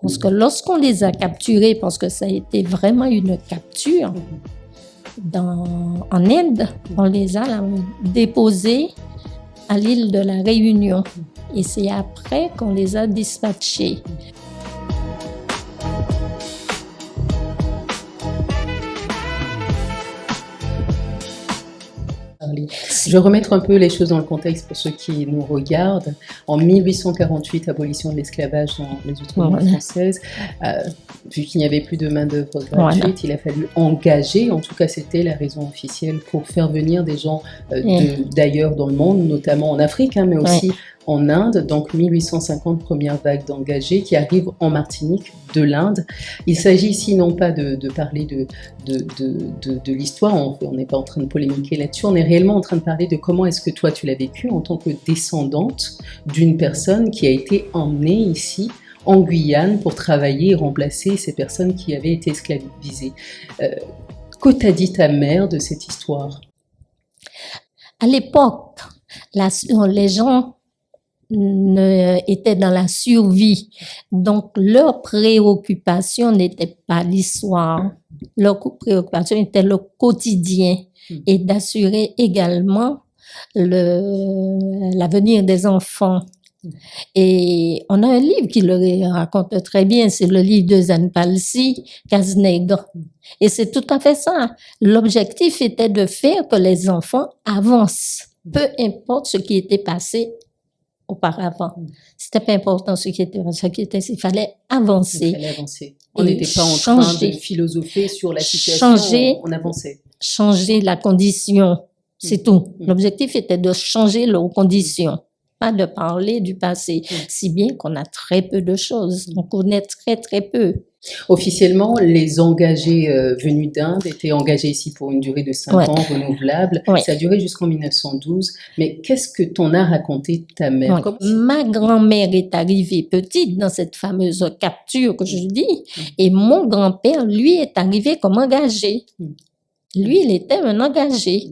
Parce que lorsqu'on les a capturés, parce que ça a été vraiment une capture, en Inde, on les a déposés à l'île de la Réunion. Et c'est après qu'on les a dispatchés. Je vais remettre un peu les choses dans le contexte pour ceux qui nous regardent. En 1848, abolition de l'esclavage dans les Outre-mer françaises. Vu qu'il n'y avait plus de main-d'œuvre gratuite, il a fallu engager, en tout cas c'était la raison officielle, pour faire venir des gens d'ailleurs dans le monde, notamment en Afrique, mais aussi en Inde. Donc 1850, première vague d'engagés qui arrive en Martinique de l'Inde. Il s'agit ici non pas de parler de l'histoire, on n'est pas en train de polémiquer là-dessus, on est réellement en train de parler de comment est-ce que toi tu l'as vécu en tant que descendante d'une personne qui a été emmenée ici en Guyane pour travailler et remplacer ces personnes qui avaient été esclavisées. Que t'a dit ta mère de cette histoire? À l'époque, les gens étaient dans la survie. Donc, leur préoccupation n'était pas l'histoire. Leur préoccupation était le quotidien et d'assurer également l'avenir des enfants. Et on a un livre qui le raconte très bien, c'est le livre de Zane Palsy, Cazenègre. Et c'est tout à fait ça. L'objectif était de faire que les enfants avancent, peu importe ce qui était passé auparavant. C'était pas important ce qui était passé, il fallait avancer. Il fallait avancer. On n'était pas en train de philosopher sur la situation, on avançait. Changer la condition, c'est tout. L'objectif était de changer leurs conditions. Pas de parler du passé, si bien qu'on a très peu de choses, on connaît très très peu. Officiellement, les engagés venus d'Inde étaient engagés ici pour une durée de 5 ans renouvelable. Ça a duré jusqu'en 1912. Mais qu'est-ce que t'en as raconté ta mère? Ma grand-mère est arrivée petite dans cette fameuse capture que je dis, et mon grand-père, lui, est arrivé comme engagé. Lui, il était un engagé.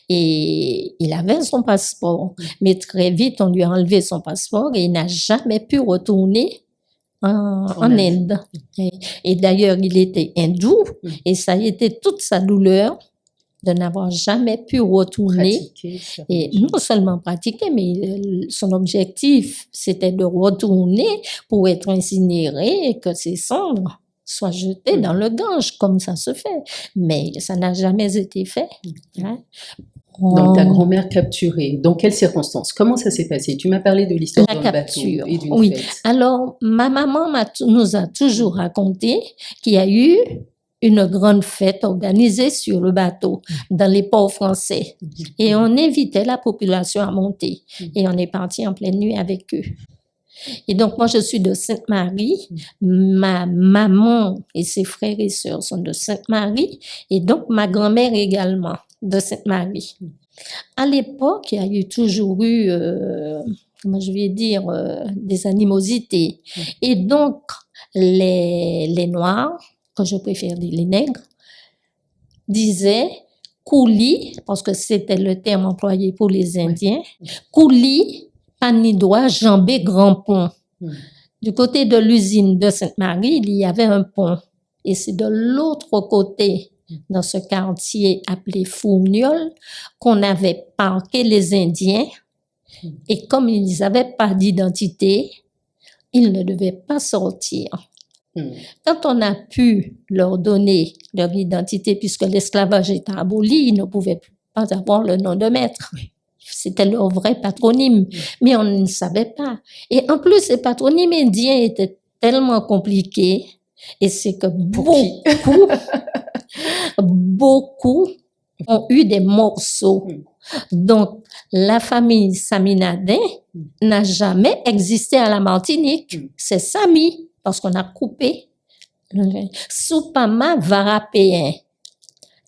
Et il avait son passeport. Mais très vite, on lui a enlevé son passeport et il n'a jamais pu retourner en Inde. Et d'ailleurs, il était hindou et ça a été toute sa douleur de n'avoir jamais pu retourner. Et non seulement pratiquer, mais son objectif, c'était de retourner pour être incinéré et que ses cendres soit jeté dans le Gange, comme ça se fait. Mais ça n'a jamais été fait. Donc, ta grand-mère capturée, dans quelles circonstances? Comment ça s'est passé? Tu m'as parlé de l'histoire d'un bateau et d'une fête. Alors, ma maman nous a toujours raconté qu'il y a eu une grande fête organisée sur le bateau, dans les ports français. Et on invitait la population à monter. Et on est parti en pleine nuit avec eux. Et donc, moi, je suis de Sainte-Marie. Ma maman et ses frères et sœurs sont de Sainte-Marie. Et donc, ma grand-mère également de Sainte-Marie. À l'époque, il y a eu toujours eu, comment je vais dire, des animosités. Et donc, les Noirs, que je préfère dire les nègres, disaient coulis, parce que c'était le terme employé pour les Indiens, coulis, Panidois, Jambé, Grand Pont. Du côté de l'usine de Sainte-Marie, il y avait un pont. Et c'est de l'autre côté, dans ce quartier appelé Fourniol, qu'on avait parqué les Indiens. Et comme ils n'avaient pas d'identité, ils ne devaient pas sortir. Quand on a pu leur donner leur identité, puisque l'esclavage était aboli, ils ne pouvaient pas avoir le nom de maître. C'était leur vrai patronyme, mais on ne savait pas. Et en plus, ces patronymes indiens étaient tellement compliqués, et c'est que beaucoup ont eu des morceaux. Donc, la famille Saminadin n'a jamais existé à la Martinique. C'est Sami, parce qu'on a coupé. Soupama Varapéen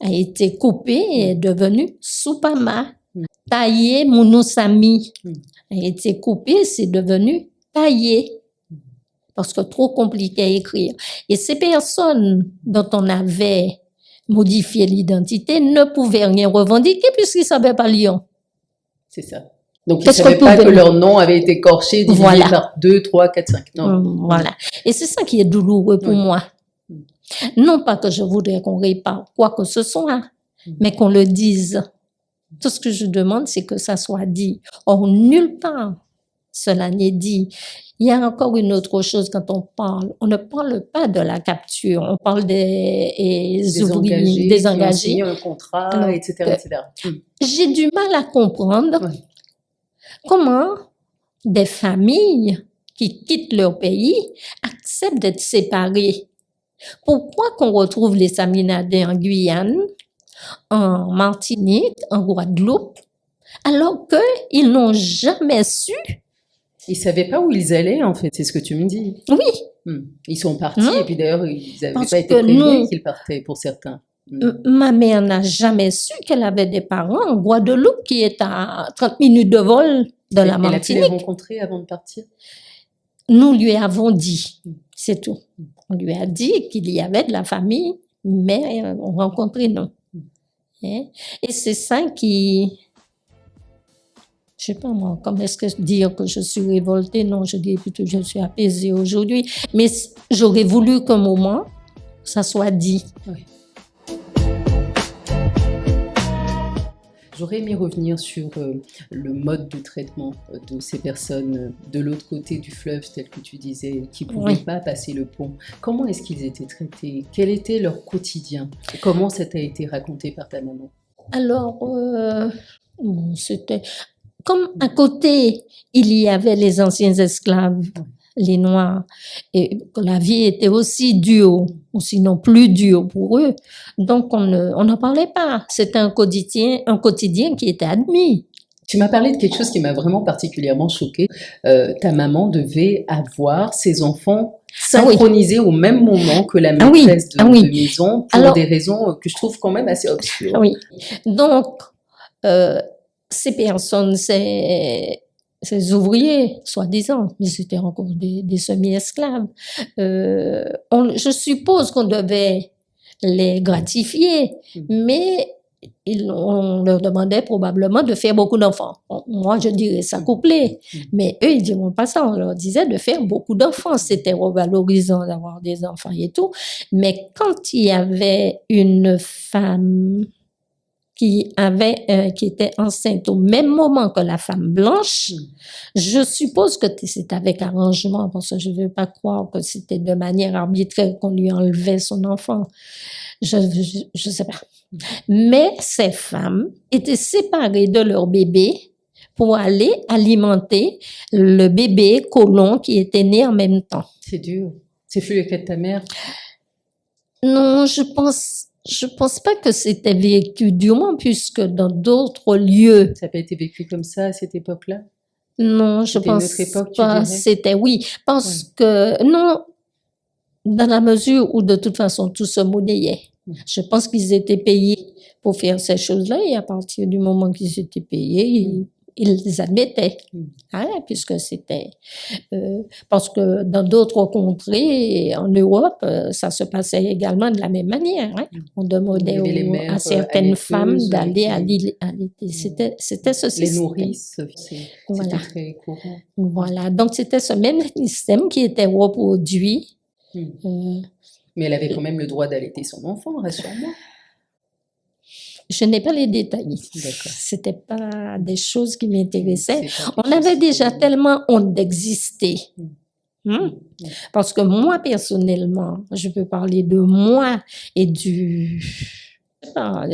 a été coupé et est devenu Soupama. Taillé Mounoussami a été coupé, c'est devenu Taillé. Parce que trop compliqué à écrire. Et ces personnes dont on avait modifié l'identité ne pouvaient rien revendiquer puisqu'ils ne savaient pas lire. C'est ça. Donc, ils ne savaient pas que leur nom avait été écorché, divisé par 2, 3, 4, 5. Non. Voilà. Et c'est ça qui est douloureux pour moi. Non pas que je voudrais qu'on répare quoi que ce soit, mais qu'on le dise. Tout ce que je demande, c'est que ça soit dit. Or, nulle part, cela n'est dit. Il y a encore une autre chose quand on parle. On ne parle pas de la capture. On parle des ouvriers, des engagés. Un contrat, etc. J'ai du mal à comprendre comment des familles qui quittent leur pays acceptent d'être séparées. Pourquoi qu'on retrouve les Saminadais en Guyane, en Martinique, en Guadeloupe, alors qu'ils n'ont jamais su? Ils ne savaient pas où ils allaient, en fait, c'est ce que tu me dis. Oui. Ils sont partis, et puis d'ailleurs, ils n'avaient pas été prévenus qu'ils partaient, pour certains. Ma mère n'a jamais su qu'elle avait des parents en Guadeloupe, qui est à 30 minutes de vol de la Martinique. Elle a pu les rencontrer avant de partir? Nous lui avons dit, c'est tout. On lui a dit qu'il y avait de la famille, mais on rencontrait non. Et c'est ça qui... Je sais pas moi, comment est-ce que dire que je suis révoltée? Non, je dis plutôt que je suis apaisée aujourd'hui. Mais j'aurais voulu qu'un moment, ça soit dit. J'aurais aimé revenir sur le mode de traitement de ces personnes de l'autre côté du fleuve, tel que tu disais, qui ne pouvaient pas passer le pont. Comment est-ce qu'ils étaient traités? Quel était leur quotidien? Et comment ça t'a été raconté par ta maman? Alors, c'était... Comme à côté, il y avait les anciens esclaves, les Noirs, et la vie était aussi dure, ou sinon plus dure pour eux. Donc, on n'en parlait pas. C'était un quotidien qui était admis. Tu m'as parlé de quelque chose qui m'a vraiment particulièrement choquée. Ta maman devait avoir ses enfants synchronisés au même moment que la maîtresse de maison pour des raisons que je trouve quand même assez obscures. Oui. Donc, ces personnes, ces ouvriers, soi-disant, mais c'était encore des semi-esclaves. Je suppose qu'on devait les gratifier, mais on leur demandait probablement de faire beaucoup d'enfants. Moi, je dirais ça couplé, mais eux, ils ne diront pas ça. On leur disait de faire beaucoup d'enfants. C'était revalorisant d'avoir des enfants et tout. Mais quand il y avait une femme qui était enceinte au même moment que la femme blanche, je suppose que c'est avec arrangement, parce que je ne veux pas croire que c'était de manière arbitraire qu'on lui enlevait son enfant. Je sais pas. Mais ces femmes étaient séparées de leur bébé pour aller alimenter le bébé colon qui était né en même temps. C'est dur. C'est fut le cas de ta mère? Non, je pense pas que c'était vécu durement, puisque dans d'autres lieux... Ça n'a pas été vécu comme ça à cette époque-là? Non, je pense une autre époque, pas. C'était, parce que, non, dans la mesure où de toute façon tout se monnayait. Je pense qu'ils étaient payés pour faire ces choses-là, et à partir du moment qu'ils étaient payés, ils les admettaient, puisque c'était... parce que dans d'autres contrées, en Europe, ça se passait également de la même manière. On demandait à certaines femmes d'aller à l'été. C'était ce système. Les nourrices, c'était très courant. Voilà, donc c'était ce même système qui était reproduit. Mais elle avait quand même le droit d'allaiter son enfant, rassure-moi. Je n'ai pas les détails. C'était pas des choses qui m'intéressaient. On avait déjà tellement honte d'exister. Parce que moi, personnellement, je peux parler de moi et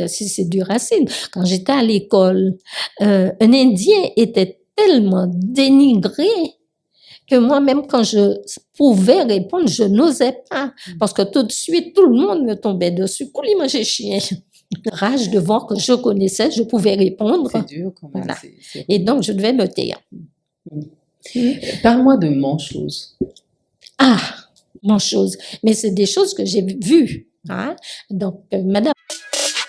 si c'est du racine. Quand j'étais à l'école, un Indien était tellement dénigré que moi-même, quand je pouvais répondre, je n'osais pas. Parce que tout de suite, tout le monde me tombait dessus. Couli, moi, j'ai chien. Rage de voir que je connaissais, je pouvais répondre. C'est dur quand même. Voilà. Et donc, je devais me taire. Parle-moi de Manchose. Ah, Manchose. Mais c'est des choses que j'ai vues. Donc, madame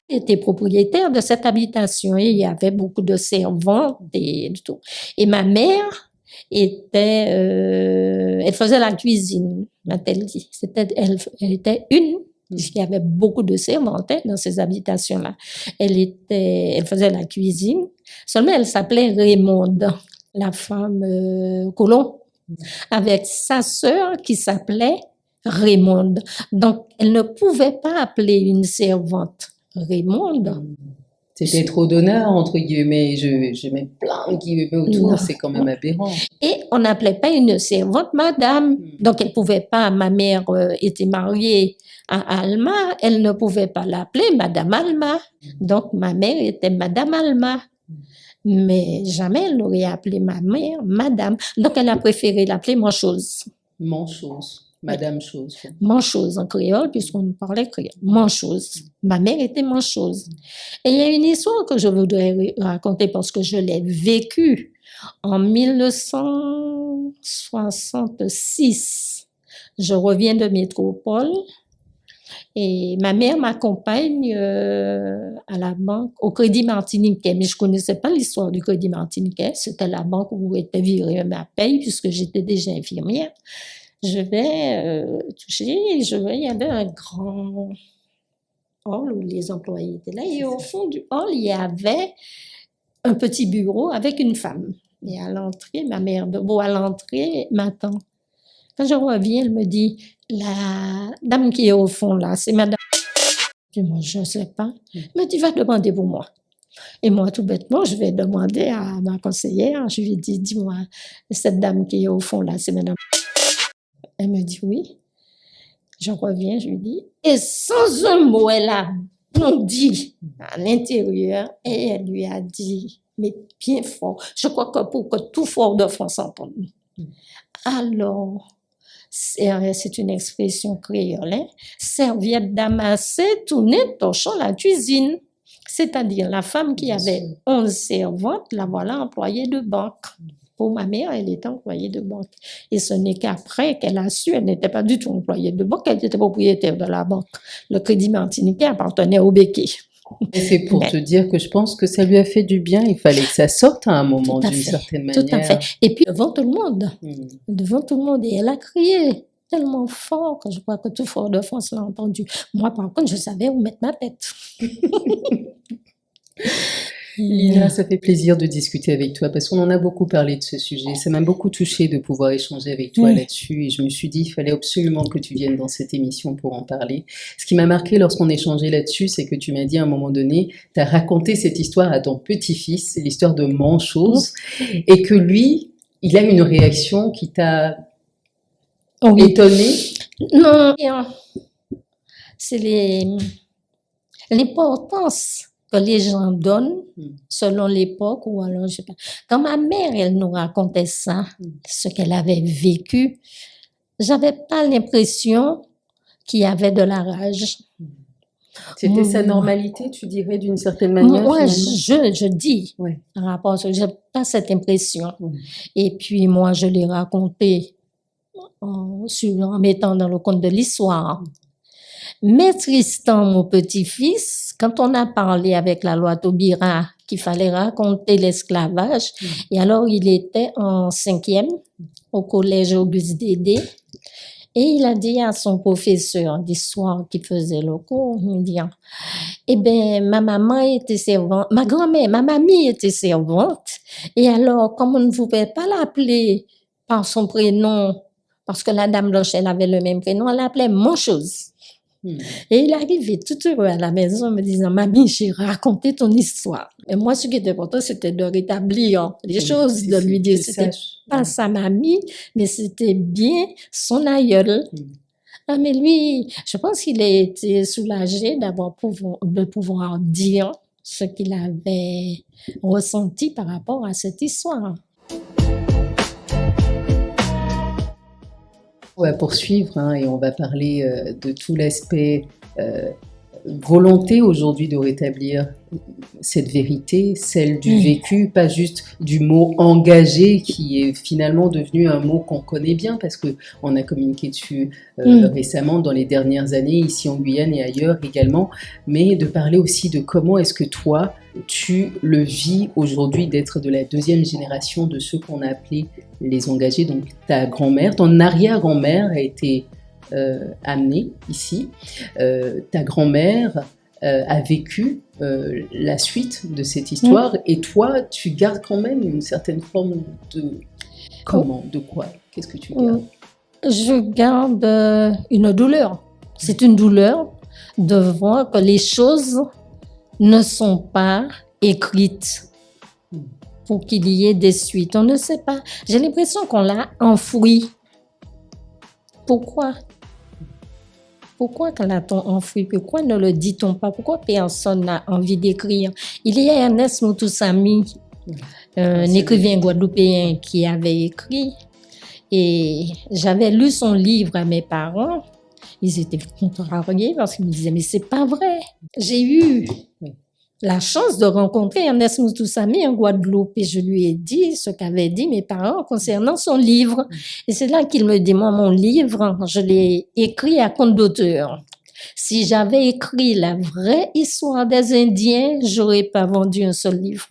était propriétaire de cette habitation et il y avait beaucoup de servantes et tout. Et ma mère elle faisait la cuisine, m'a-t-elle dit. Elle était une, puisqu'il y avait beaucoup de servantes dans ces habitations-là. Elle faisait la cuisine Seulement, elle s'appelait Raymonde, la femme colon, avec sa sœur qui s'appelait Raymonde. Donc, elle ne pouvait pas appeler une servante Raymonde. C'était trop d'honneur, entre guillemets. Je mets plein de guillemets autour, Non. c'est quand même aberrant. Et on n'appelait pas une servante madame. Donc, elle ne pouvait pas, ma mère était mariée à Alma, elle ne pouvait pas l'appeler Madame Alma. Donc, ma mère était Madame Alma. Mais jamais elle n'aurait appelé ma mère Madame. Donc, elle a préféré l'appeler Manchose. Manchose, Madame Chose. Manchose en créole, puisqu'on parlait créole. Manchose. Ma mère était Manchose. Et il y a une histoire que je voudrais raconter parce que je l'ai vécue en 1966. Je reviens de métropole et ma mère m'accompagne à la banque, au Crédit Martiniquais. Mais je ne connaissais pas l'histoire du Crédit Martiniquais. C'était la banque où était virée ma paye puisque j'étais déjà infirmière. Je vais toucher, il y avait un grand hall où les employés étaient là. Et au fond du hall, il y avait un petit bureau avec une femme. Et à l'entrée, ma mère de beau à l'entrée m'attend. Quand je reviens, elle me dit, la dame qui est au fond là, c'est madame. Puis moi, je ne sais pas. Elle me dit, va demander pour moi. Et moi, tout bêtement, je vais demander à ma conseillère. Je lui dis, dis-moi, cette dame qui est au fond là, c'est madame. Elle me dit oui. Je reviens, je lui dis, et sans un mot, elle a bondi à l'intérieur et elle lui a dit, mais bien fort, je crois que pour que tout Fort-de-France entende. Alors, c'est une expression créole, hein? Serviette damassée, tournée, torchant la cuisine. C'est-à-dire la femme qui avait 11 servantes, la voilà employée de banque. Pour ma mère, elle était employée de banque. Et ce n'est qu'après qu'elle a su, elle n'était pas du tout employée de banque, elle était propriétaire de la banque. Le Crédit Martiniquais appartenait au Béquet. Et c'est pour te dire que je pense que ça lui a fait du bien. Il fallait que ça sorte à un moment d'une certaine manière. Tout à fait. Et puis devant tout le monde. Devant tout le monde. Et elle a crié tellement fort que je crois que tout Fort-de-France l'a entendu. Moi, par contre, je savais où mettre ma tête. Lina, ça fait plaisir de discuter avec toi parce qu'on en a beaucoup parlé de ce sujet. Ça m'a beaucoup touchée de pouvoir échanger avec toi là-dessus et je me suis dit il fallait absolument que tu viennes dans cette émission pour en parler. Ce qui m'a marqué lorsqu'on échangeait là-dessus, c'est que tu m'as dit à un moment donné, tu as raconté cette histoire à ton petit-fils, c'est l'histoire de Manchose, et que lui, il a une réaction qui t'a étonnée. Non, c'est l'importance que les gens donnent selon l'époque ou alors je sais pas. Quand ma mère elle nous racontait ça, ce qu'elle avait vécu, j'avais pas l'impression qu'il y avait de la rage. C'était sa normalité, tu dirais d'une certaine manière. Moi, je dis par rapport à ça, j'ai pas cette impression. Et puis moi, je l'ai raconté en mettant dans le conte de l'histoire. Mais Tristan, mon petit-fils, quand on a parlé avec la loi Taubira qu'il fallait raconter l'esclavage, et alors il était en 5e au collège Auguste Dédé, et il a dit à son professeur d'histoire qui faisait le cours, il dit, eh bien, ma maman était servante, ma grand-mère, ma mamie était servante, et alors, comme on ne pouvait pas l'appeler par son prénom, parce que la dame Blanche, elle avait le même prénom, elle l'appelait Manchose. Et il arrivait tout heureux à la maison me disant, mamie, j'ai raconté ton histoire. Et moi, ce qui était important, c'était de rétablir les choses, de lui dire, c'était pas sa mamie, mais c'était bien son aïeul. Ah, mais lui, je pense qu'il a été soulagé de pouvoir dire ce qu'il avait ressenti par rapport à cette histoire. On va poursuivre et on va parler de tout l'aspect volonté aujourd'hui de rétablir cette vérité, celle du vécu, pas juste du mot engagé qui est finalement devenu un mot qu'on connaît bien parce qu'on a communiqué dessus récemment dans les dernières années ici en Guyane et ailleurs également, mais de parler aussi de comment est-ce que toi tu le vis aujourd'hui d'être de la deuxième génération de ceux qu'on a appelés les engagés. Donc ta grand-mère, ton arrière-grand-mère a été amenée ici. Ta grand-mère a vécu la suite de cette histoire, et toi, tu gardes quand même une certaine forme de... Comment? De quoi? Qu'est-ce que tu gardes? Je garde une douleur. C'est une douleur de voir que les choses ne sont pas écrites pour qu'il y ait des suites. On ne sait pas. J'ai l'impression qu'on l'a enfoui. Pourquoi? Pourquoi l'a-t-on enfoui? Pourquoi ne le dit-on pas? Pourquoi personne n'a envie d'écrire? Il y a Ernest Moutoussamy, un écrivain guadeloupéen qui avait écrit, et j'avais lu son livre à mes parents. Ils étaient contrariés parce qu'ils me disaient « mais c'est pas vrai ». J'ai eu la chance de rencontrer Ernest Moutoussamy en Guadeloupe, et je lui ai dit ce qu'avaient dit mes parents concernant son livre. Et c'est là qu'il me dit « moi, mon livre, je l'ai écrit à compte d'auteur. Si j'avais écrit la vraie histoire des Indiens, j'aurais pas vendu un seul livre ».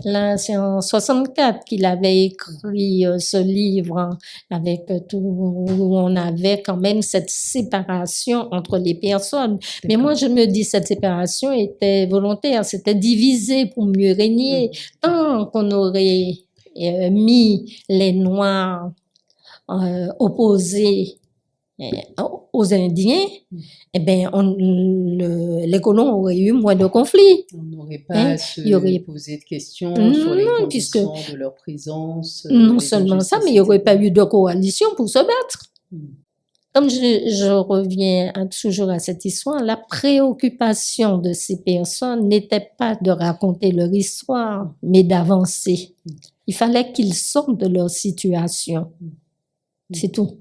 Là, c'est en 64 qu'il avait écrit ce livre, avec tout, où on avait quand même cette séparation entre les personnes. Mais moi, je me dis, cette séparation était volontaire, c'était divisé pour mieux régner. Tant qu'on aurait mis les Noirs opposés aux Indiens, eh ben, les colons auraient eu moins de conflits. On n'aurait pas à se poser de questions sur les conditions de leur présence. Non seulement ça, mais il n'y aurait pas eu de coalition pour se battre. Comme je reviens toujours à cette histoire, la préoccupation de ces personnes n'était pas de raconter leur histoire, mais d'avancer. Il fallait qu'ils sortent de leur situation. C'est tout.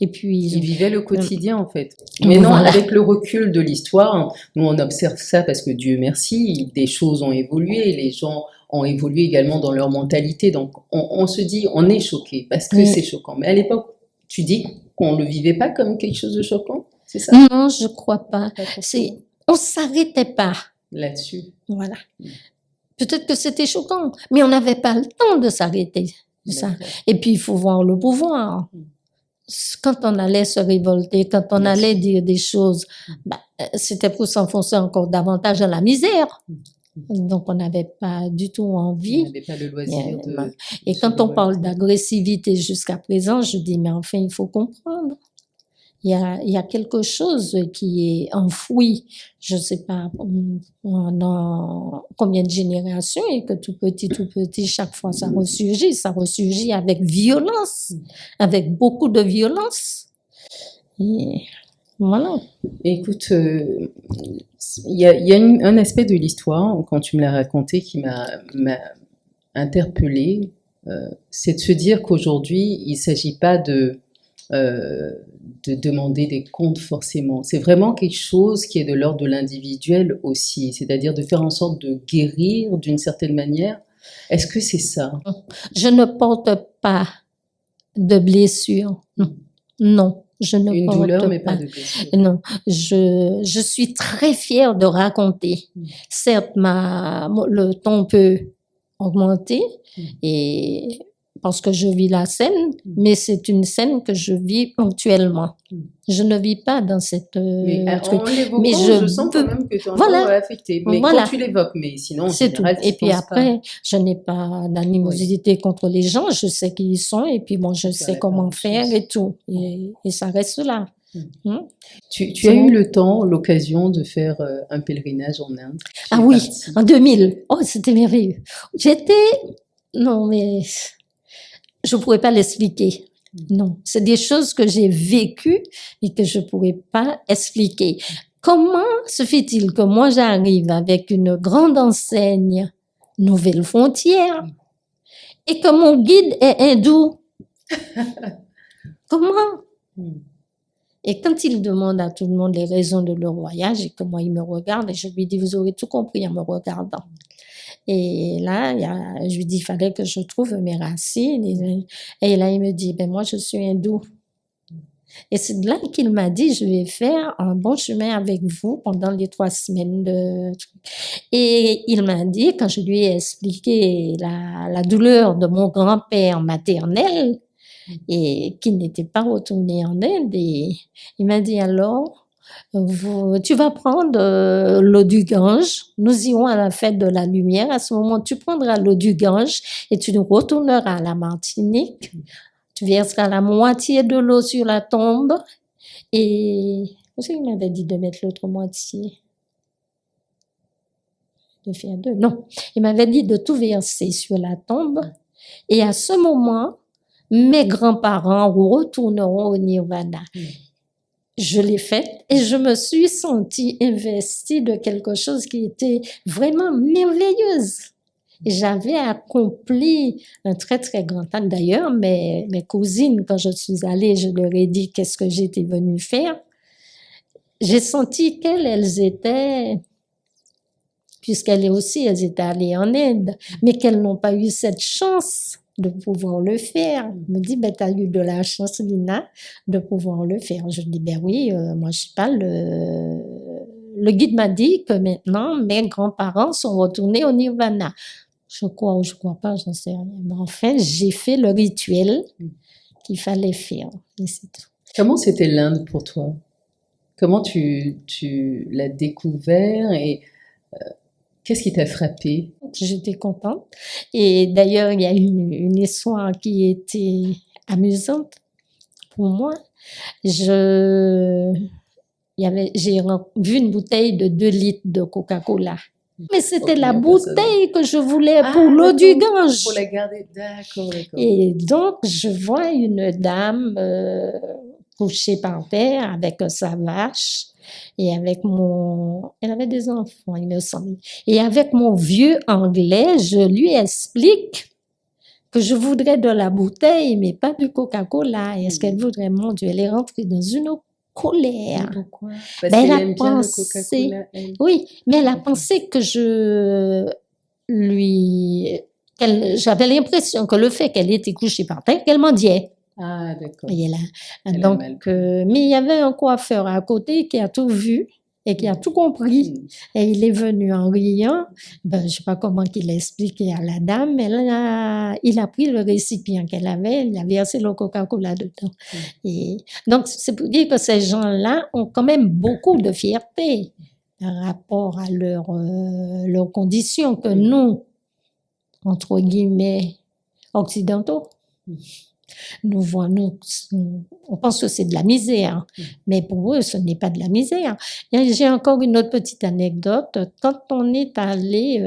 Et puis, ils vivaient le quotidien en fait. Mais non, avec le recul de l'histoire, nous on observe ça parce que Dieu merci, des choses ont évolué, les gens ont évolué également dans leur mentalité. Donc on se dit, on est choqué parce que c'est choquant. Mais à l'époque, tu dis qu'on ne le vivait pas comme quelque chose de choquant, c'est ça? Non, je crois pas. On s'arrêtait pas là-dessus. Voilà. Peut-être que c'était choquant, mais on n'avait pas le temps de s'arrêter. Ça. Et puis, il faut voir le pouvoir. Quand on allait se révolter, quand on allait dire des choses, c'était pour s'enfoncer encore davantage dans la misère. Donc, on n'avait pas du tout envie. On n'avait pas le loisir de... Et quand on parle d'agressivité jusqu'à présent, je dis, mais enfin, il faut comprendre. Il y a quelque chose qui est enfoui, je ne sais pas pendant combien de générations, et que tout petit, chaque fois ça ressurgit avec violence, avec beaucoup de violence. Et voilà. Écoute, il y a un aspect de l'histoire, quand tu me l'as raconté, qui m'a interpellée, c'est de se dire qu'aujourd'hui, il ne s'agit pas de demander des comptes forcément. C'est vraiment quelque chose qui est de l'ordre de l'individuel aussi, c'est-à-dire de faire en sorte de guérir d'une certaine manière. Est-ce que c'est ça? Je ne porte pas de blessure. Non. Je ne Une porte douleur, mais pas de blessure. Non, je suis très fière de raconter. Certes, le ton peut augmenter, et parce que je vis la scène, mais c'est une scène que je vis ponctuellement. Je ne vis pas dans cette truc. Mais je sens quand même que tu es encore affectée. Mais quand tu l'évoques, mais sinon, c'est tout. Et puis après, je n'ai pas d'animosité contre les gens. Je sais qui ils sont, et puis bon, je sais comment faire et tout. Et ça reste là. Tu as eu l'occasion de faire un pèlerinage en Inde? Ah oui, en 2000. Oh, c'était merveilleux. Non, mais je ne pourrais pas l'expliquer. Non, c'est des choses que j'ai vécues et que je ne pourrais pas expliquer. Comment se fait-il que moi j'arrive avec une grande enseigne Nouvelle Frontière et que mon guide est hindou? Comment? Et quand il demande à tout le monde les raisons de leur voyage et que moi il me regarde, et je lui dis, vous aurez tout compris en me regardant. Et là, je lui dis, il fallait que je trouve mes racines. Et là, il me dit, moi, je suis hindou. Et c'est là qu'il m'a dit, je vais faire un bon chemin avec vous pendant les 3 semaines de... Et il m'a dit, quand je lui ai expliqué la douleur de mon grand-père maternel, et qui n'était pas retourné en Inde, et il m'a dit, alors, tu vas prendre l'eau du Gange, nous irons à la fête de la lumière, à ce moment tu prendras l'eau du Gange et tu retourneras à la Martinique, tu verseras la moitié de l'eau sur la tombe et, qu'est-ce qu'il m'avait dit de mettre l'autre moitié? De faire deux, non, il m'avait dit de tout verser sur la tombe et à ce moment, mes grands-parents retourneront au Nirvana. Je l'ai fait et je me suis sentie investie de quelque chose qui était vraiment merveilleuse. Et j'avais accompli un très, très grand acte. D'ailleurs, mes cousines, quand je suis allée, je leur ai dit qu'est-ce que j'étais venue faire. J'ai senti qu'elles étaient, puisqu'elles aussi, elles étaient allées en Inde, mais qu'elles n'ont pas eu cette chance de pouvoir le faire. Elle me dit, ben, tu as eu de la chance, Lina, de pouvoir le faire. Je dis, ben oui, moi, je sais pas, le guide m'a dit que maintenant, mes grands-parents sont retournés au Nirvana. Je crois ou je crois pas, j'en sais rien. Mais enfin, j'ai fait le rituel qu'il fallait faire. Et c'est tout. Comment c'était l'Inde pour toi? Comment tu l'as découvert et qu'est-ce qui t'a frappé? J'étais contente. Et d'ailleurs, il y a une histoire qui était amusante pour moi. J'ai vu une bouteille de 2 litres de Coca-Cola. Mais c'était la bouteille que je voulais pour l'eau du Gange. Pour la garder, d'accord. Et donc, je vois une dame couchée par terre avec sa vache et elle avait des enfants, il me semble. Et avec mon vieux anglais, je lui explique que je voudrais de la bouteille, mais pas du Coca-Cola. Et est-ce qu'elle voudrait, mon Dieu, elle est rentrée dans une colère. Pourquoi? Parce qu'elle aime bien le Coca-Cola. Oui, mais elle a pensé que j'avais l'impression que le fait qu'elle était couchée par terre, qu'elle mendiait. Ah, d'accord. Donc, mais il y avait un coiffeur à côté qui a tout vu et qui a tout compris. Et il est venu en riant. Ben, je sais pas comment qu'il a expliqué à la dame, mais il a pris le récipient qu'elle avait, il a versé le Coca-Cola dedans. Et donc, c'est pour dire que ces gens-là ont quand même beaucoup de fierté par rapport à leurs conditions que nous, entre guillemets, occidentaux, on pense que c'est de la misère, mais pour eux, ce n'est pas de la misère. Et j'ai encore une autre petite anecdote. Quand on est allé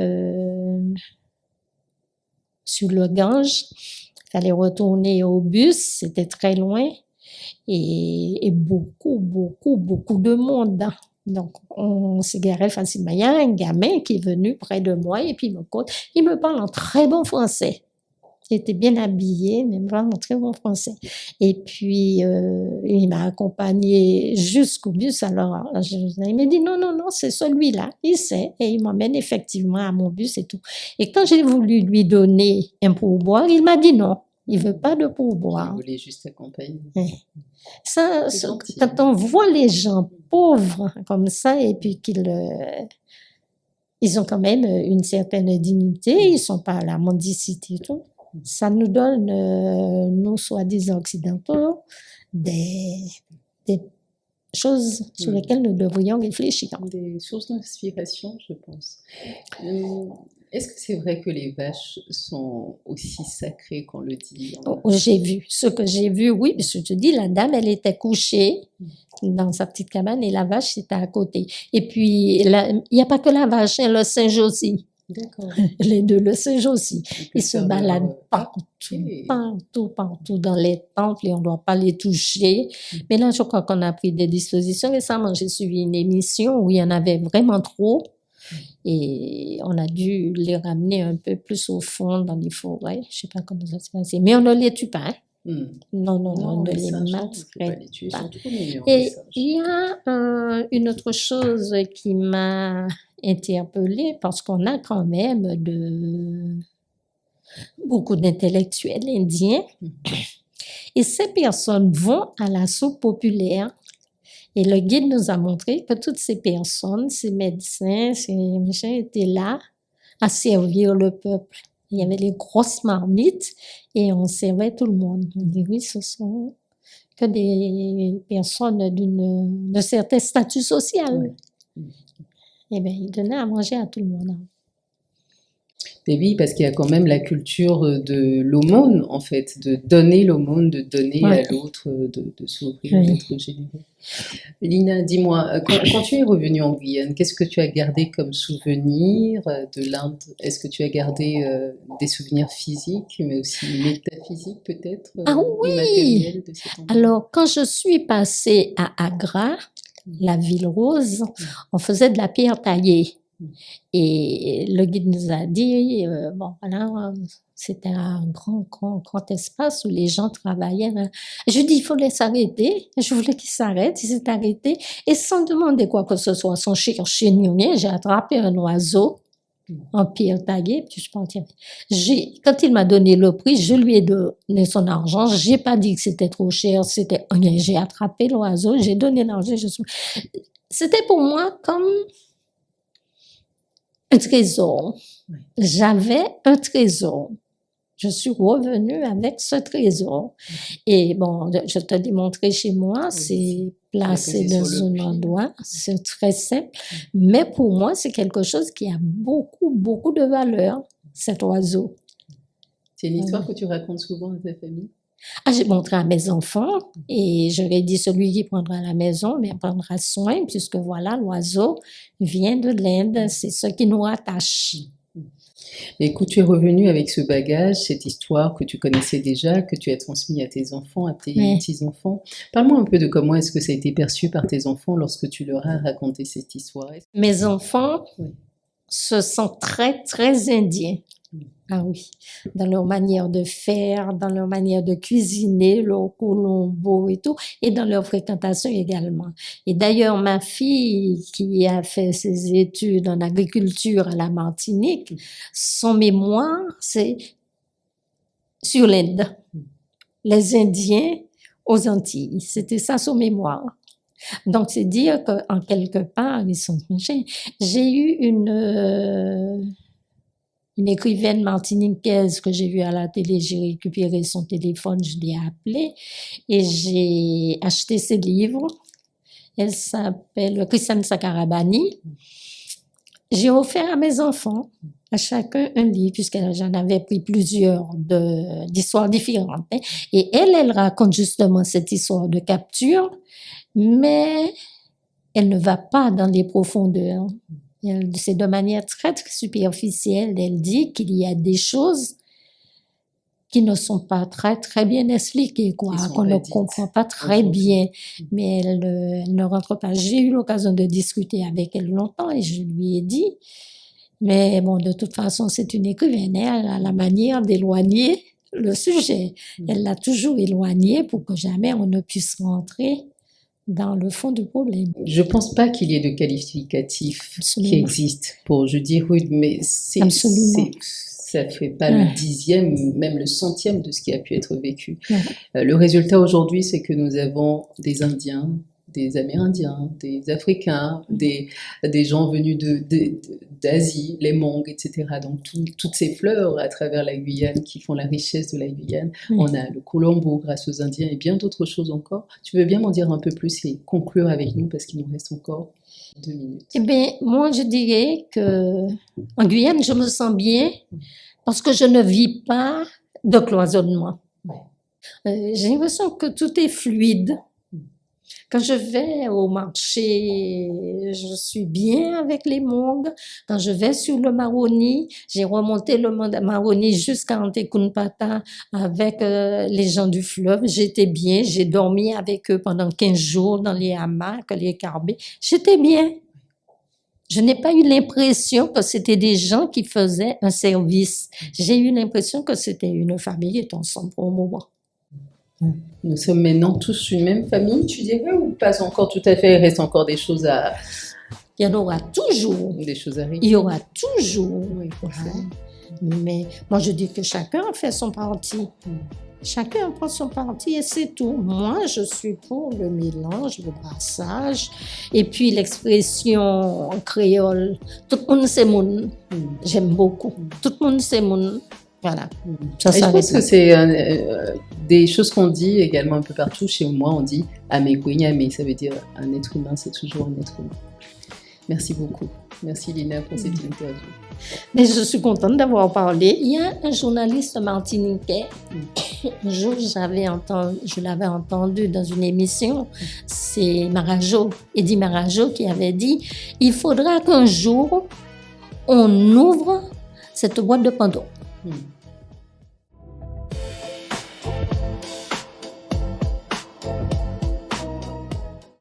sur le Gange, il fallait retourner au bus, c'était très loin, et beaucoup de monde. Donc, on s'est garé facilement. Il y a un gamin qui est venu près de moi et puis il me parle en très bon français. Il était bien habillé, mais vraiment très bon français. Et puis, il m'a accompagné jusqu'au bus. Alors, il m'a dit, non, c'est celui-là. Il sait. Et il m'emmène effectivement à mon bus et tout. Et quand j'ai voulu lui donner un pourboire, il m'a dit non. Il veut pas de pourboire. Il voulait juste accompagner. Ça, quand on voit les gens pauvres comme ça et puis ils ont quand même une certaine dignité, ils sont pas à la mendicité et tout. Ça nous donne, nous soi-disant occidentaux, des choses sur lesquelles nous devrions réfléchir. Des sources d'inspiration, je pense. Est-ce que c'est vrai que les vaches sont aussi sacrées qu'on le dit? J'ai vu. Ce que j'ai vu, oui, parce que je te dis, la dame, elle était couchée dans sa petite cabane et la vache était à côté. Et puis, il n'y a pas que la vache, le singe aussi. D'accord. Les deux, le singe aussi. Ils se baladent partout dans les temples et on ne doit pas les toucher. Mais là, je crois qu'on a pris des dispositions. Récemment, j'ai suivi une émission où il y en avait vraiment trop et on a dû les ramener un peu plus au fond dans les forêts. Je ne sais pas comment ça s'est passé. Mais on ne les tue pas. Hein. Non, on ne les maltraite pas. Et il y a une autre chose qui m'a interpellée parce qu'on a quand même beaucoup d'intellectuels indiens et ces personnes vont à la soupe populaire et le guide nous a montré que toutes ces personnes, ces médecins, ces machins étaient là à servir le peuple. Il y avait les grosses marmites et on servait tout le monde. On dit oui, ce sont que des personnes d'un certain statut social. Eh bien, ils donnaient à manger à tout le monde. Et oui, parce qu'il y a quand même la culture de l'aumône, en fait, de donner l'aumône, de donner à l'autre, de s'ouvrir, d'être généreux. Lina, dis-moi, quand tu es revenue en Guyane, qu'est-ce que tu as gardé comme souvenir de l'Inde? Est-ce que tu as gardé des souvenirs physiques, mais aussi métaphysiques peut-être, immatériels de cet endroit? Alors, quand je suis passée à Agra, la ville rose, on faisait de la pierre taillée. Et le guide nous a dit, bon, voilà, c'était un grand espace où les gens travaillaient. Je lui ai dit, il fallait s'arrêter. Je voulais qu'il s'arrête. Il s'est arrêté. Et sans demander quoi que ce soit, sans chercher ni rien, j'ai attrapé un oiseau en pierre taillée. Puis je pense, quand il m'a donné le prix, je lui ai donné son argent. J'ai pas dit que c'était trop cher, c'était rien. J'ai attrapé l'oiseau, j'ai donné l'argent. C'était pour moi comme un trésor. J'avais un trésor. Je suis revenue avec ce trésor. Et bon, je te l'ai montré chez moi, c'est placé dans un endroit, c'est très simple. Mais pour moi, c'est quelque chose qui a beaucoup de valeur, cet oiseau. C'est une histoire que tu racontes souvent à ta famille? J'ai montré à mes enfants et je leur ai dit, celui qui prendra la maison, mais prendra soin, puisque voilà, l'oiseau vient de l'Inde, c'est ce qui nous rattache. Mais écoute, tu es revenue avec ce bagage, cette histoire que tu connaissais déjà, que tu as transmis à tes enfants, à tes petits-enfants. Parle-moi un peu de comment est-ce que ça a été perçu par tes enfants lorsque tu leur as raconté cette histoire. Mes enfants se sentent très indiens. Ah oui, dans leur manière de faire, dans leur manière de cuisiner, leur colombo et tout, et dans leur fréquentation également. Et d'ailleurs, ma fille qui a fait ses études en agriculture à la Martinique, son mémoire, c'est sur l'Inde, les Indiens aux Antilles. C'était ça son mémoire. Donc, c'est dire qu'en quelque part, ils sont j'ai eu une écrivaine martiniquaise que j'ai vue à la télé, j'ai récupéré son téléphone, je l'ai appelée et j'ai acheté ses livres. Elle s'appelle Christiane Sakarabani. J'ai offert à mes enfants, à chacun un livre, puisque j'en avais pris plusieurs d'histoires différentes. Et elle raconte justement cette histoire de capture, mais elle ne va pas dans les profondeurs. C'est de manière très superficielle. Elle dit qu'il y a des choses qui ne sont pas très bien expliquées, quoi, qu'on ne comprend pas très bien. Mais elle ne rentre pas. J'ai eu l'occasion de discuter avec elle longtemps et je lui ai dit, mais bon, de toute façon, c'est une écrivaine, elle a la manière d'éloigner le sujet. Elle l'a toujours éloigné pour que jamais on ne puisse rentrer dans le fond du problème. Je pense pas qu'il y ait de qualificatif qui existe pour je dis rude, mais ça fait pas le 10e, même le 100e de ce qui a pu être vécu. Le résultat aujourd'hui, c'est que nous avons des Indiens, des Amérindiens, des Africains, des gens venus d'Asie, les Hmong, etc. Donc toutes ces fleurs à travers la Guyane qui font la richesse de la Guyane. On a le colombo grâce aux Indiens et bien d'autres choses encore. Tu veux bien m'en dire un peu plus et conclure avec nous parce qu'il nous reste encore 2 minutes. Eh bien, moi je dirais que en Guyane, je me sens bien parce que je ne vis pas de cloisonnement. J'ai l'impression que tout est fluide. Quand je vais au marché, je suis bien avec les Hmong. Quand je vais sur le Maroni, j'ai remonté le Maroni jusqu'à Antekunpata avec les gens du fleuve. J'étais bien, j'ai dormi avec eux pendant 15 jours dans les hamacs, les carbets. J'étais bien. Je n'ai pas eu l'impression que c'était des gens qui faisaient un service. J'ai eu l'impression que c'était une famille qui était ensemble pour un moment. Nous sommes maintenant tous une même famille, tu dirais, ou pas encore tout à fait? Il reste encore des choses à... Il y en aura toujours. Des choses à régler. Il y aura toujours. Oui, forcément. Mais moi, je dis que chacun fait son parti. Chacun prend son parti et c'est tout. Moi, je suis pour le mélange, le brassage et puis l'expression créole. Tout le monde c'est moun. J'aime beaucoup. Tout le monde c'est moun. Voilà. Et je pense que c'est des choses qu'on dit également un peu partout. Chez moi, on dit « Amekwenyame », ça veut dire un être humain, c'est toujours un être humain. Merci beaucoup. Merci Lina pour cette interview. Mais je suis contente d'avoir parlé. Il y a un journaliste martiniquais, un jour je l'avais entendu dans une émission, c'est Marajo, Eddie Marajo qui avait dit « Il faudra qu'un jour, on ouvre cette boîte de Pandore ».